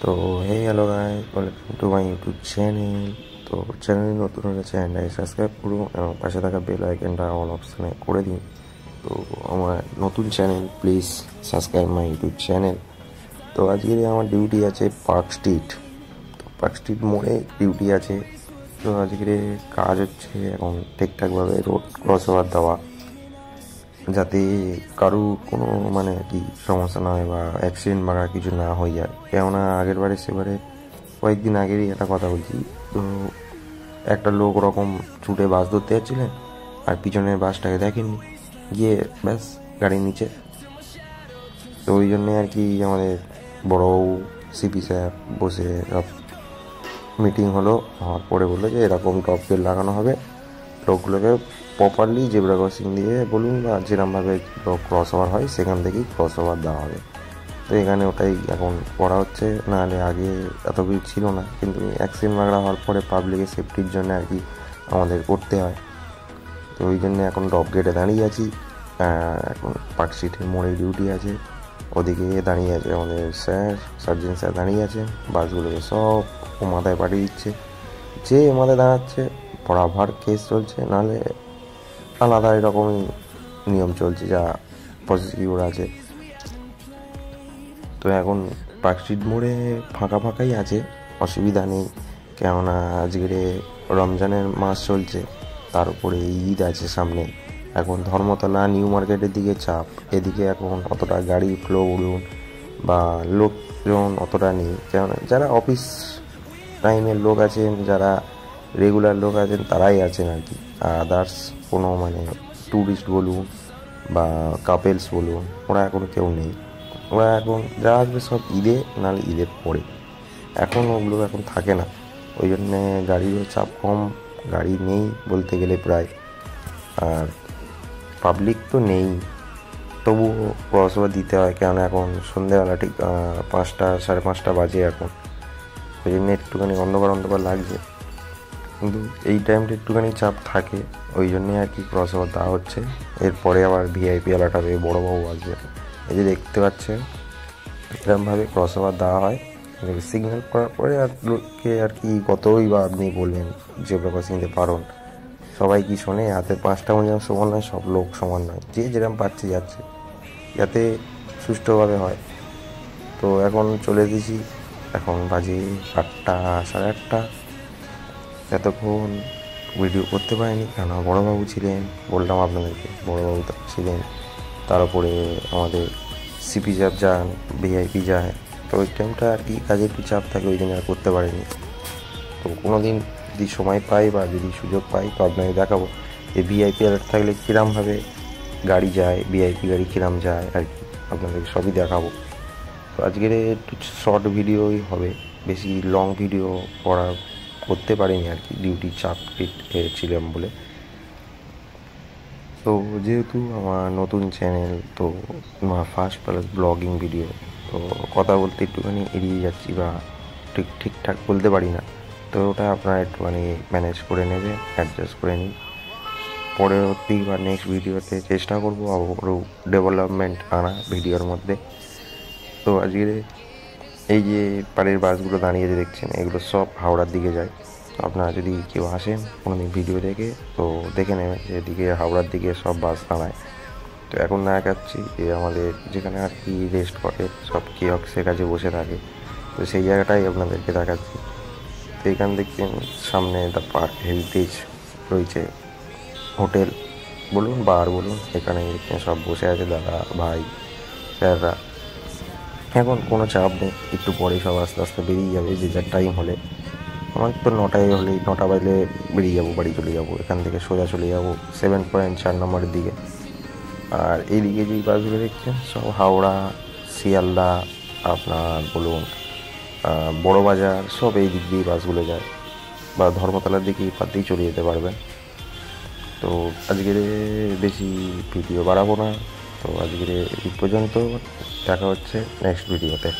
তো hey hello guys, welcome to my YouTube channel. তো চ্যানেলে নতুন হলে চ্যানেলটাকে সাবস্ক্রাইব করুন এবং পাশে থাকা বেল আইকনটা অল অপশানে করে দিন। তো আমার নতুন channel, please subscribe my YouTube channel. তো আজকে আমার ডিউটি আছে পার্ক স্ট্রিট। তো পার্ক স্ট্রিট মোড়ে ডিউটি আছে। তো আজকে কাজ হচ্ছে এখন ঠিকঠাকভাবে রোড ক্রস ওভার দেওয়া, যাতে কারু কোনো মানে কি সমস্যা না হয় বা অ্যাক্সিডেন্ট বা কিছু না হয়ে যায়। কেননা আগের বারে সেবারে কয়েকদিন আগেরই একটা কথা বলছি। তো একটা লোক ওরকম ছুটে বাস ধরতে যাচ্ছিলেন আর পিছনের বাসটাকে দেখেননি, গিয়ে ব্যাস গাড়ির নিচে। তো ওই জন্যে আর কি আমাদের বড় সিপি স্যার বসে মিটিং হলো, হওয়ার পরে বললো যে এরকম টপ গেট লাগানো হবে, লোকগুলোকে প্রপারলি জেব্রা ক্রসিং দিয়ে বলুন বা যেরকমভাবে ক্রস ওভার হয় সেখান থেকেই ক্রস ওভার দেওয়া হবে। তো এখানে ওটাই এখন করা হচ্ছে, নাহলে আগে এত কিছু ছিল না, কিন্তু অ্যাক্সিডেন্ট বাগড়া হওয়ার পরে পাবলিকের সেফটির জন্য আর কি আমাদের করতে হয়। তো ওই জন্য এখন টপ গেটে দাঁড়িয়ে আছি। এখন পার্ক স্ট্রিটের মোড়ে ডিউটি আছে, ওদিকে দাঁড়িয়ে আছে আমাদের স্যার, সার্জেন্ট স্যার দাঁড়িয়ে আছে, বাসগুলোকে সব ও মাথায় পাঠিয়ে দিচ্ছে। যে মাথায় দাঁড়াচ্ছে বরাবর কেস চলছে, নাহলে আলাদা এরকমই নিয়ম চলছে যা প্রসিকিউর আছে। তো এখন পার্ক স্ট্রিট মোড়ে ফাঁকা ফাঁকাই আছে, অসুবিধা নেই। কেননা আজকে রমজানের মাস চলছে, তার উপরে ঈদ আছে সামনে। এখন ধর্মতলা নিউ মার্কেটের দিকে চাপ, এদিকে এখন অতটা গাড়ি ফ্লো বলুন বা লোকজন অতটা নেই। কেননা যারা অফিস টাইমের লোক আছেন, যারা রেগুলার লোক আছেন তারাই আছেন আর কি। আদার্স কোনো মানে ট্যুরিস্ট বলুন বা কাপেলস বলুন, ওরা এখন কেউ নেই। ওরা এখন যা আসবে সব ঈদে, নাহলে ঈদের পরে। এখন ওগুলো এখন থাকে না, ওই জন্যে গাড়িরও চাপ কম, গাড়ি নেই বলতে গেলে প্রায়। আর পাবলিক তো নেই, তবুও ক্রসওভার দিতে হয়, কেননা এখন সন্ধ্যেবেলা ঠিক 5টা 5:30 বাজে এখন। ওই জন্য একটুখানি অন্ধকার অন্ধকার লাগছে, কিন্তু এই টাইমটা একটুখানি চাপ থাকে, ওই জন্যে আর কি ক্রসওভার দেওয়া হচ্ছে। এরপরে আবার ভিআইপি আলাটা বড়োবাবু আসবে, এই যে দেখতে পাচ্ছেন এরকমভাবে ক্রসওভার দেওয়া হয়। সিগন্যাল করার পরে আর লোককে আর কি কতই বা আপনি বলবেন জেব্রা ক্রসিং দিতে পারুন, সবাই কি শোনে? হাতে 5টা যেমন সমান নয়, সব লোক সমান নয়, যে যেরকম পাচ্ছে যাচ্ছে, যাতে সুষ্ঠুভাবে হয়। তো এখন চলে এসেছি, এখন বাজে 8টা 8:30। এতক্ষণ ভিডিও করতে পারিনি, কেন বড়োবাবু ছিলেন, বললাম আপনাদেরকে বড়োবাবু ছিলেন, তার উপরে আমাদের সিপি চাপ যান, ভিআইপি যায়। তো ওই টাইমটা আর কি কাজে একটু চাপ থাকে, ওই জন্য আর করতে পারিনি। তো কোনো দিন যদি সময় পাই বা যদি সুযোগ পাই তো আপনাকে দেখাবো যে ভিআইপি অ্যালার্ট থাকলে কীরমভাবে গাড়ি যায়, ভিআইপি গাড়ি কীরম যায় আর কি, আপনাদেরকে সবই দেখাবো। তো আজকের একটু শর্ট ভিডিওই হবে, বেশি লং ভিডিও করতে পারিনি আর কি, ডিউটি চাপ ছিলাম বলে। তো যেহেতু আমার নতুন চ্যানেল, তো আমার ফার্স্ট প্লাস ব্লগিং ভিডিও, তো কথা বলতে একটুখানি এড়িয়ে যাচ্ছি বা ঠিকঠাক বলতে পারি না। তো ওটা আপনারা একটুখানি ম্যানেজ করে নেবে, অ্যাডজাস্ট করে নিন। পরবর্তী বা নেক্সট ভিডিওতে চেষ্টা করবো আরও ডেভেলপমেন্ট আনা ভিডিওর মধ্যে। তো আজকে এই যে পাড়ের বাসগুলো দাঁড়িয়ে দেখছেন, এগুলো সব হাওড়ার দিকে যায়। আপনারা যদি কেউ আসেন কোনো দিন ভিডিও দেখে, তো দেখে নেবেন যে এদিকে হাওড়ার দিকে সব বাস দাঁড়ায়। তো এখন না দেখাচ্ছি যে আমাদের যেখানে আর কি রেস্ট করে সব কিয়ক্সের কাছে বসে থাকে, তো সেই জায়গাটাই আপনাদেরকে দেখাচ্ছি। তো এখান দেখছেন সামনে দ্য পার্ক হেরিটেজ রয়েছে, হোটেল বলুন বার বলুন, এখানে সব বসে আছে দাদা ভাই স্যাররা। এখন কোনো চাপ নেই, একটু পরেই সব আস্তে আস্তে বেরিয়ে যাবে, যে যার টাইম হলে। আমার তো 9টায় হলেই 9টা বাজলে বেরিয়ে যাবো, বাড়ি চলে যাবো, এখান থেকে সোজা চলে যাবো 7.4 নম্বরের দিকে। আর এইদিকে যেই বাসগুলো দেখছেন সব হাওড়া, শিয়ালদা, আপনার বলুন বড় বাজার, সব এই দিক দিয়ে বাসগুলো যায়, বা ধর্মতলার দিকে এই পাতেই চলে যেতে পারবেন। তো আজকের বেশি ভিডিও বাড়াবো না, তো আজকের এই পর্যন্ত, দেখা হচ্ছে নেক্সট ভিডিওতে।